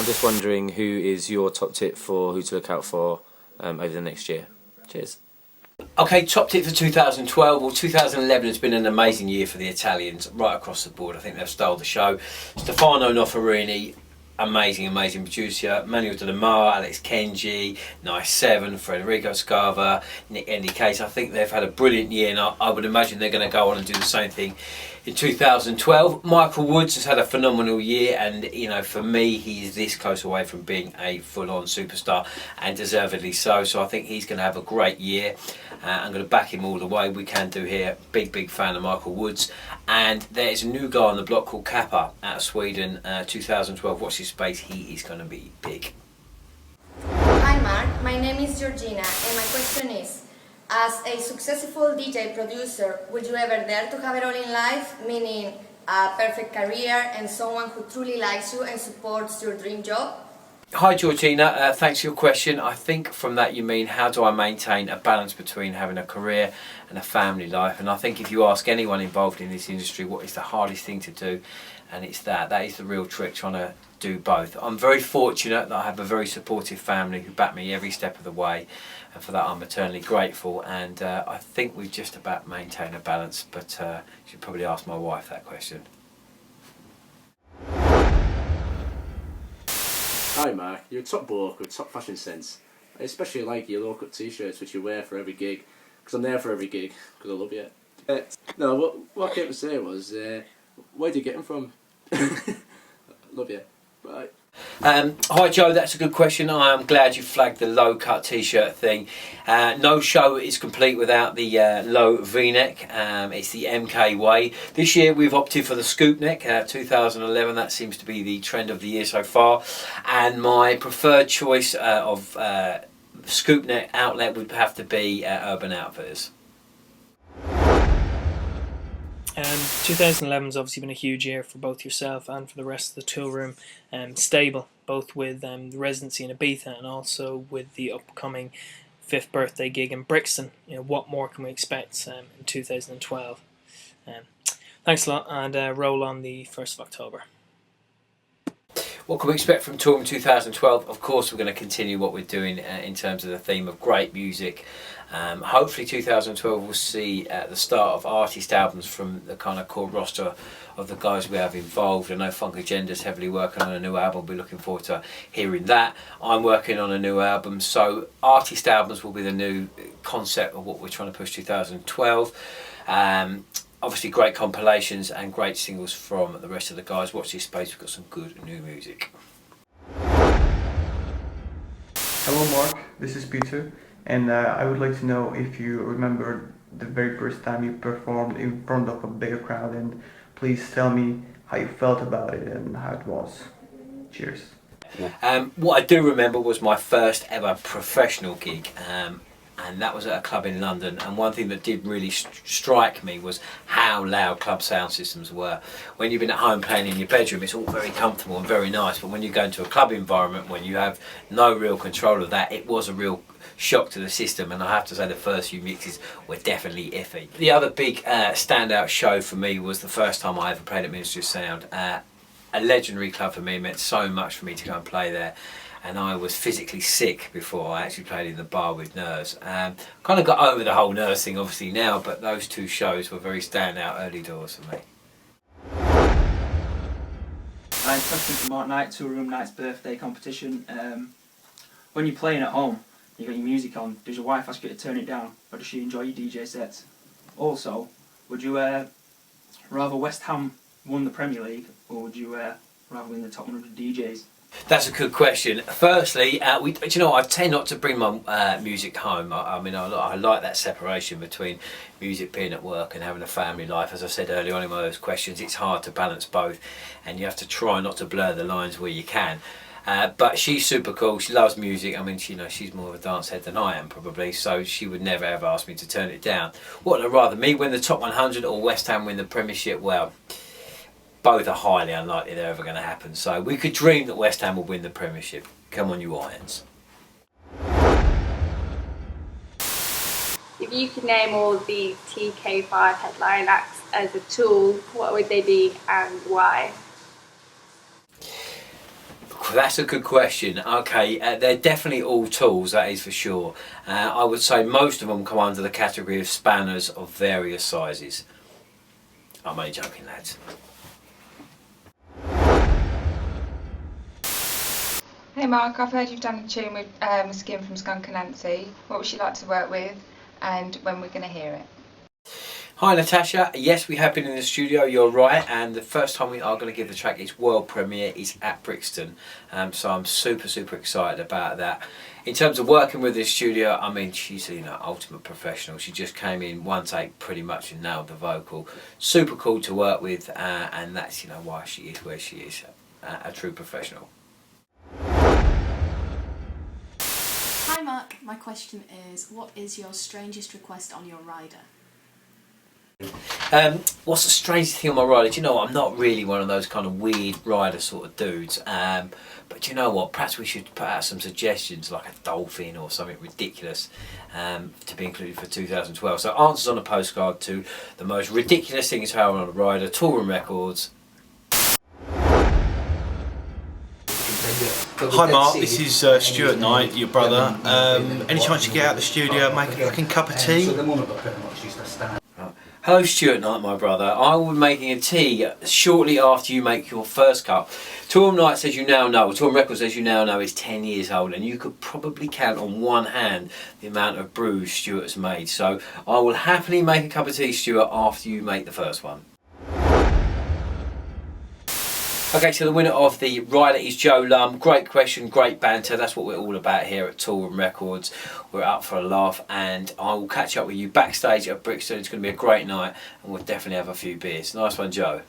just wondering who is your top tip for who to look out for over the next year. Cheers. Okay, top tip for 2012. Well, 2011 has been an amazing year for the Italians right across the board. I think they've stole the show. Stefano Noferini, amazing producer. Manuel De La Mar, Alex Kenji, Nice 7, Federico Scava, Nick Andy Case. I think they've had a brilliant year, and I would imagine they're going to go on and do the same thing in 2012. Michael Woods has had a phenomenal year, and you know, for me, he's this close away from being a full-on superstar, and deservedly so. So I think he's going to have a great year. I'm going to back him all the way. We can do here. Big fan of Michael Woods. And there's a new guy on the block called Kappa out of Sweden. 2012. Watch his space. He is going to be big. Hi Mark, my name is Georgina, and my question is: as a successful DJ producer, would you ever dare to have it all in life, meaning a perfect career and someone who truly likes you and supports your dream job? Hi Georgina, thanks for your question. I think from that you mean how do I maintain a balance between having a career and a family life, and I think if you ask anyone involved in this industry what is the hardest thing to do, and it's that is the real trick, trying to do both. I'm very fortunate that I have a very supportive family who back me every step of the way, and for that I'm eternally grateful, and I think we just about maintain a balance, but you should probably ask my wife that question. Hi Mark, you're a top bloke with top fashion sense. I especially like your low-cut T-shirts which you wear for every gig, because I'm there for every gig, because I love you. No, what I came to say was, where do you get them from? Love you. Bye. Hi Joe, that's a good question. I am glad you flagged the low cut T-shirt thing. No show is complete without the low V-neck. It's the MK way. This year we've opted for the scoop neck. 2011, that seems to be the trend of the year so far, and my preferred choice of scoop neck outlet would have to be Urban Outfitters. 2011 has obviously been a huge year for both yourself and for the rest of the Toolroom stable, both with the residency in Ibiza and also with the upcoming 5th birthday gig in Brixton. You know, what more can we expect in 2012? Thanks a lot, and roll on the 1st of October. What can we expect from Toolroom 2012? Of course, we're going to continue what we're doing in terms of the theme of great music. Hopefully 2012 will see the start of artist albums from the kind of core roster of the guys we have involved. I know Funk Agenda's heavily working on a new album. We're looking forward to hearing that. I'm working on a new album, so artist albums will be the new concept of what we're trying to push 2012. Obviously great compilations and great singles from the rest of the guys. Watch this space, we've got some good new music. Hello Mark, this is Peter, and I would like to know if you remember the very first time you performed in front of a bigger crowd, and please tell me how you felt about it and how it was. Cheers. What I do remember was my first ever professional gig, and that was at a club in London, and one thing that did really strike me was how loud club sound systems were. When you've been at home playing in your bedroom, it's all very comfortable and very nice, but when you go into a club environment when you have no real control of that, it was a real shock to the system, and I have to say the first few mixes were definitely iffy. The other big standout show for me was the first time I ever played at Ministry of Sound. A legendary club for me, it meant so much for me to go and play there. And I was physically sick before I actually played in the bar with Nerves. Kind of got over the whole Nerves thing obviously now, but those two shows were very standout early doors for me. I'm question for Mark Knight, Toolroom Knights birthday competition. When you're playing at home, you got your music on, does your wife ask you to turn it down, or does she enjoy your DJ sets? Also, would you rather West Ham won the Premier League, or would you rather win the top 100 DJs? That's a good question. Firstly, do you know, I tend not to bring my music home. I mean, I like that separation between music being at work and having a family life. As I said earlier on in one of those questions, it's hard to balance both, and you have to try not to blur the lines where you can. But she's super cool. She loves music. I mean, she's more of a dance head than I am probably, so she would never ever ask me to turn it down. What would I rather, me win the top 100 or West Ham win the Premiership? Well, both are highly unlikely they're ever going to happen. So we could dream that West Ham will win the Premiership. Come on, you Irons. If you could name all the TK5 headline acts as a Tool, what would they be and why? That's a good question. Okay, they're definitely all tools, that is for sure. I would say most of them come under the category of spanners of various sizes. I'm only joking, lads. Hey Mark, I've heard you've done a tune with Skin from Skunk and Nancy. What would she like to work with, and when we're going to hear it? Hi Natasha, yes we have been in the studio, you're right, and the first time we are going to give the track its world premiere is at Brixton, so I'm super excited about that. In terms of working with this studio, I mean she's ultimate professional. She just came in one take pretty much and nailed the vocal. Super cool to work with, and that's why she is where she is, a true professional. Hi Mark, my question is, what is your strangest request on your rider? What's the strangest thing on my rider? Do you know what? I'm not really one of those kind of weird rider sort of dudes. But do you know what? Perhaps we should put out some suggestions like a dolphin or something ridiculous to be included for 2012. So answers on a postcard to the most ridiculous things to have on a rider. Toolroom Records. Hi Mark, this is Stuart Knight, your brother. Any chance you get out of the studio, make a fucking cup of tea? Hello Stuart Knight, my brother. I will be making a tea shortly after you make your first cup. Toolroom Knights, as you now know, Toolroom Records, as you now know, is 10 years old, and you could probably count on one hand the amount of brews Stuart's made. So I will happily make a cup of tea, Stuart, after you make the first one. Okay, so the winner of the rider is Joe Lum. Great question, great banter. That's what we're all about here at Toolroom Records. We're up for a laugh, and I will catch up with you backstage at Brixton. It's going to be a great night, and we'll definitely have a few beers. Nice one, Joe.